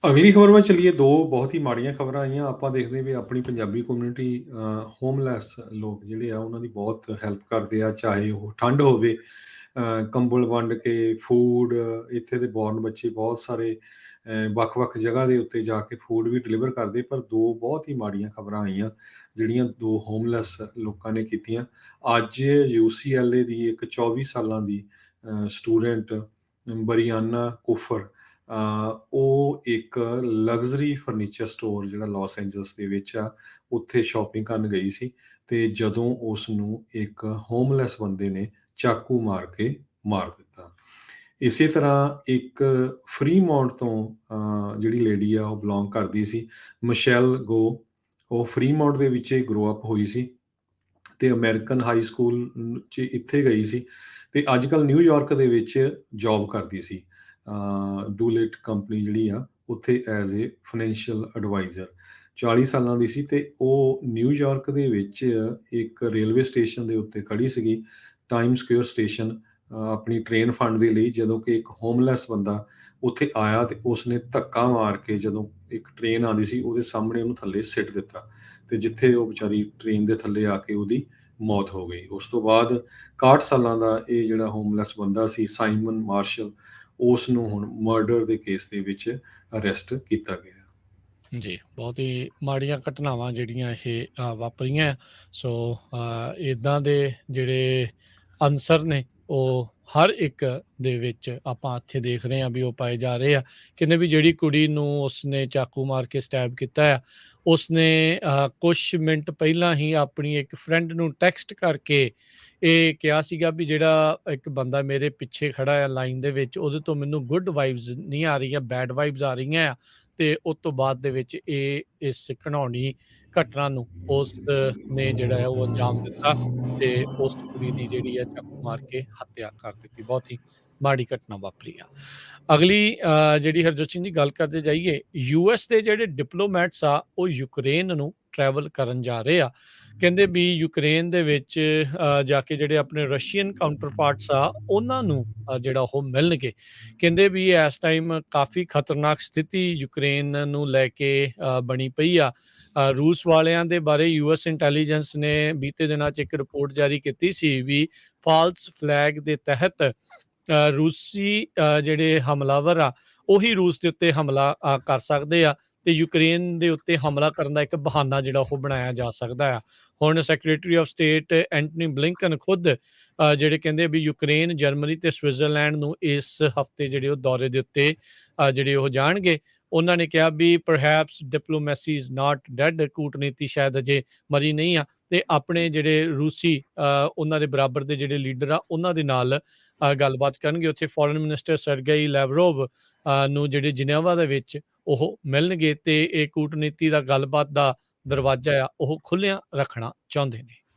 ਅਗਲੀ ਖਬਰ ਵੱਲ ਚੱਲੀਏ। 2 ਬਹੁਤ ਹੀ ਮਾੜੀਆਂ ਖਬਰਾਂ ਆਈਆਂ। ਆਪਾਂ ਦੇਖਦੇ ਵੀ ਆਪਣੀ ਪੰਜਾਬੀ ਕਮਿਊਨਿਟੀ ਹੋਮਲੈਸ ਲੋਕ ਜਿਹੜੇ ਆ ਉਹਨਾਂ ਦੀ ਬਹੁਤ ਹੈਲਪ ਕਰਦੇ ਆ, ਚਾਹੇ ਉਹ ਠੰਡ ਹੋਵੇ, ਕੰਬਲ ਵੰਡ ਕੇ, ਫੂਡ, ਇੱਥੇ ਦੇ ਬੋਰਨ ਬੱਚੇ ਬਹੁਤ ਸਾਰੇ ਵੱਖ-ਵੱਖ ਜਗ੍ਹਾ ਦੇ ਉੱਤੇ ਜਾ ਕੇ ਫੂਡ ਵੀ ਡਿਲੀਵਰ ਕਰਦੇ। ਪਰ 2 ਬਹੁਤ ਹੀ ਮਾੜੀਆਂ ਖਬਰਾਂ ਆਈਆਂ, ਜਿਹੜੀਆਂ 2 ਹੋਮਲੈਸ ਲੋਕਾਂ ਨੇ ਕੀਤੀਆਂ। ਅੱਜ UCLA ਦੀ ਇੱਕ 24 ਸਾਲਾਂ ਦੀ ਸਟੂਡੈਂਟ ਬਰੀਆਨਾ ਕੁਫਰ, ਉਹ ਇੱਕ ਲਗਜ਼ਰੀ ਫਰਨੀਚਰ ਸਟੋਰ ਜਿਹੜਾ ਲਾਸ ਐਂਜਲਸ ਦੇ ਵਿੱਚ ਆ, ਉੱਥੇ ਸ਼ਾਪਿੰਗ ਕਰਨ ਗਈ ਸੀ ਤੇ ਜਦੋਂ ਉਸ ਨੂੰ ਇੱਕ ਹੋਮਲੈਸ ਬੰਦੇ ਨੇ ਚਾਕੂ ਮਾਰ ਕੇ ਮਾਰ ਦਿੱਤਾ। ਇਸੇ ਤਰ੍ਹਾਂ ਇੱਕ ਫਰੀਮੌਂਟ ਤੋਂ ਜਿਹੜੀ ਲੇਡੀ ਆ ਉਹ ਬਿਲੋਂਗ ਕਰਦੀ ਸੀ, ਮਿਸ਼ੈਲ ਗੋ। ਉਹ ਫਰੀਮੌਂਟ ਦੇ ਵਿੱਚ ਹੀ ਗਰੋ ਅਪ ਹੋਈ ਸੀ ਤੇ ਅਮਰੀਕਨ ਹਾਈ ਸਕੂਲ 'ਚ ਇੱਥੇ ਗਈ ਸੀ ਤੇ ਅੱਜ-ਕੱਲ੍ਹ ਨਿਊਯਾਰਕ ਦੇ ਵਿੱਚ ਜੌਬ ਕਰਦੀ ਸੀ। ਡੂਲਿਟ ਕੰਪਨੀ ਜਿਹੜੀ ਆ, ਉੱਥੇ ਐਜ਼ ਏ ਫਾਈਨੈਂਸ਼ੀਅਲ ਐਡਵਾਈਜ਼ਰ। 40 ਸਾਲਾਂ ਦੀ ਸੀ ਤੇ ਉਹ ਨਿਊਯਾਰਕ ਦੇ ਵਿੱਚ ਇੱਕ ਰੇਲਵੇ ਸਟੇਸ਼ਨ ਦੇ ਉੱਤੇ ਖੜ੍ਹੀ ਸੀਗੀ, ਟਾਈਮ ਸਕੁਏਅਰ ਸਟੇਸ਼ਨ, ਆਪਣੀ ਟ੍ਰੇਨ ਫੜਨ ਦੇ ਲਈ, ਜਦੋਂ ਕਿ ਇੱਕ ਹੋਮਲੈਸ ਬੰਦਾ ਉੱਥੇ ਆਇਆ ਤੇ ਉਸਨੇ ਧੱਕਾ ਮਾਰ ਕੇ, ਜਦੋਂ ਇੱਕ ਟ੍ਰੇਨ ਆਉਂਦੀ ਸੀ ਉਹਦੇ ਸਾਹਮਣੇ, ਉਹਨੂੰ ਥੱਲੇ ਸਿੱਟ ਦਿੱਤਾ ਤੇ ਜਿੱਥੇ ਉਹ ਵਿਚਾਰੀ ਟ੍ਰੇਨ ਦੇ ਥੱਲੇ ਆ ਕੇ ਉਹਦੀ ਮੌਤ ਹੋ ਗਈ। ਉਸ ਤੋਂ ਬਾਅਦ 61 ਸਾਲਾਂ ਦਾ ਇਹ ਜਿਹੜਾ ਹੋਮਲੈਸ ਬੰਦਾ ਸੀ, ਸਾਈਮਨ ਮਾਰਸ਼ਲ, ਉਸ ਨੂੰ ਹੁਣ ਮਰਡਰ ਦੇ ਕੇਸ ਦੇ ਵਿੱਚ ਅਰੈਸਟ ਕੀਤਾ ਗਿਆ। ਜੀ, ਬਹੁਤ ਹੀ ਮਾੜੀਆਂ ਘਟਨਾਵਾਂ ਜਿਹੜੀਆਂ ਇਹ ਵਾਪਰੀਆਂ। ਸੋ ਇੱਦਾਂ ਦੇ ਜਿਹੜੇ ਅਨਸਰ ਨੇ ਉਹ ਹਰ ਇੱਕ ਦੇ ਵਿੱਚ ਆਪਾਂ ਇੱਥੇ ਦੇਖ ਰਹੇ ਹਾਂ ਵੀ ਉਹ ਪਾਏ ਜਾ ਰਹੇ ਆ। ਕਹਿੰਦੇ ਵੀ ਜਿਹੜੀ ਕੁੜੀ ਨੂੰ ਉਸਨੇ ਚਾਕੂ ਮਾਰ ਕੇ ਸਟੈਬ ਕੀਤਾ ਆ, ਉਸਨੇ ਕੁਛ ਮਿੰਟ ਪਹਿਲਾਂ ਹੀ ਆਪਣੀ ਇੱਕ ਫਰੈਂਡ ਨੂੰ ਟੈਕਸਟ ਕਰਕੇ ਇਹ ਕਿਹਾ ਸੀਗਾ ਵੀ ਜਿਹੜਾ ਇੱਕ ਬੰਦਾ ਮੇਰੇ ਪਿੱਛੇ ਖੜਾ ਆ ਲਾਈਨ ਦੇ ਵਿੱਚ, ਉਹਦੇ ਤੋਂ ਮੈਨੂੰ ਗੁੱਡ ਵਾਈਬਸ ਨਹੀਂ ਆ ਰਹੀਆਂ, ਬੈਡ ਵਾਈਬਸ ਆ ਰਹੀਆਂ ਆ। ਤੇ ਉਸ ਤੋਂ ਬਾਅਦ ਦੇ ਵਿੱਚ ਇਸ ਘਿਨਾਉਣੀ ਘਟਨਾ ਨੂੰ ਉਸ ਨੇ ਜਿਹੜਾ ਹੈ ਉਹ ਅੰਜਾਮ ਦਿੱਤਾ ਤੇ ਉਸ ਕੁੜੀ ਦੀ ਜਿਹੜੀ ਹੈ ਚਾਕੂ ਮਾਰ ਕੇ ਹੱਤਿਆ ਕਰ ਦਿੱਤੀ। ਬਹੁਤ ਹੀ ਮਾੜੀ ਘਟਨਾ ਵਾਪਰੀ ਆ। ਅਗਲੀ ਜਿਹੜੀ ਹਰਜੋਤ ਸਿੰਘ ਦੀ ਗੱਲ ਕਰਦੇ ਜਾਈਏ, US ਦੇ ਜਿਹੜੇ ਡਿਪਲੋਮੈਟਸ ਆ ਉਹ ਯੂਕਰੇਨ ਨੂੰ ਟਰੈਵਲ ਕਰਨ ਜਾ ਰਹੇ ਆ। ਕਹਿੰਦੇ ਵੀ ਯੂਕਰੇਨ ਦੇ ਵਿੱਚ ਜਾ ਕੇ ਜਿਹੜੇ ਆਪਣੇ ਰਸ਼ੀਅਨ ਕਾਊਂਟਰ ਪਾਰਟਸ ਆ ਉਹਨਾਂ ਨੂੰ ਜਿਹੜਾ ਉਹ ਮਿਲਣਗੇ। ਕਹਿੰਦੇ ਵੀ ਇਸ ਟਾਈਮ ਕਾਫੀ ਖਤਰਨਾਕ ਸਥਿਤੀ ਯੂਕਰੇਨ ਨੂੰ ਲੈ ਕੇ ਬਣੀ ਪਈ ਆ। ਰੂਸ ਵਾਲਿਆਂ ਦੇ ਬਾਰੇ US ਇੰਟੈਲੀਜੈਂਸ ਨੇ ਬੀਤੇ ਦਿਨਾਂ 'ਚ ਇੱਕ ਰਿਪੋਰਟ ਜਾਰੀ ਕੀਤੀ ਸੀ ਵੀ ਫਾਲਸ ਫਲੈਗ ਦੇ ਤਹਿਤ ਰੂਸੀ ਜਿਹੜੇ ਹਮਲਾਵਰ ਆ ਉਹੀ ਰੂਸ ਦੇ ਉੱਤੇ ਹਮਲਾ ਕਰ ਸਕਦੇ ਆ ਤੇ ਯੂਕਰੇਨ ਦੇ ਉੱਤੇ ਹਮਲਾ ਕਰਨ ਦਾ ਇੱਕ ਬਹਾਨਾ ਜਿਹੜਾ ਉਹ ਬਣਾਇਆ ਜਾ ਸਕਦਾ ਆ। ਹੁਣ secretary of state Antony Blinken ਖੁਦ ਜਿਹੜੇ ਕਹਿੰਦੇ ਵੀ ਯੂਕਰੇਨ, ਜਰਮਨੀ ਤੇ ਸਵਿਟਜ਼ਰਲੈਂਡ ਨੂੰ ਇਸ ਹਫਤੇ ਜਿਹੜੇ ਉਹ ਦੌਰੇ ਦੇ ਉੱਤੇ ਜਿਹੜੇ ਉਹ ਜਾਣਗੇ। ਉਹਨਾਂ ਨੇ ਕਿਹਾ ਵੀ ਪਰਹੈਪਸ ਡਿਪਲੋਮੈਸੀ ਇਜ਼ ਨਾਟ ਡੈਡ, ਕੂਟਨੀਤੀ ਸ਼ਾਇਦ ਅਜੇ ਮਰੀ ਨਹੀਂ ਆ ਤੇ ਆਪਣੇ ਜਿਹੜੇ ਰੂਸੀ ਉਹਨਾਂ ਦੇ ਬਰਾਬਰ ਦੇ ਜਿਹੜੇ ਲੀਡਰ ਆ ਉਹਨਾਂ ਦੇ ਨਾਲ ਗੱਲਬਾਤ ਕਰਨਗੇ। ਉੱਥੇ ਫੋਰਨ ਮਿਨਿਸਟਰ ਸਰਗੇਈ ਲੈਵਰੋਵ ਨੂੰ ਜਿਹੜੇ ਜਿਨੇਵਾ ਦੇ ਵਿੱਚ ਉਹ ਮਿਲਣਗੇ ਤੇ ਇਹ ਕੂਟਨੀਤੀ ਦਾ ਗੱਲਬਾਤ ਦਾ ਦਰਵਾਜ਼ਾ ਆ ਉਹ ਖੁੱਲ੍ਹਿਆ ਰੱਖਣਾ ਚਾਹੁੰਦੇ ਨੇ।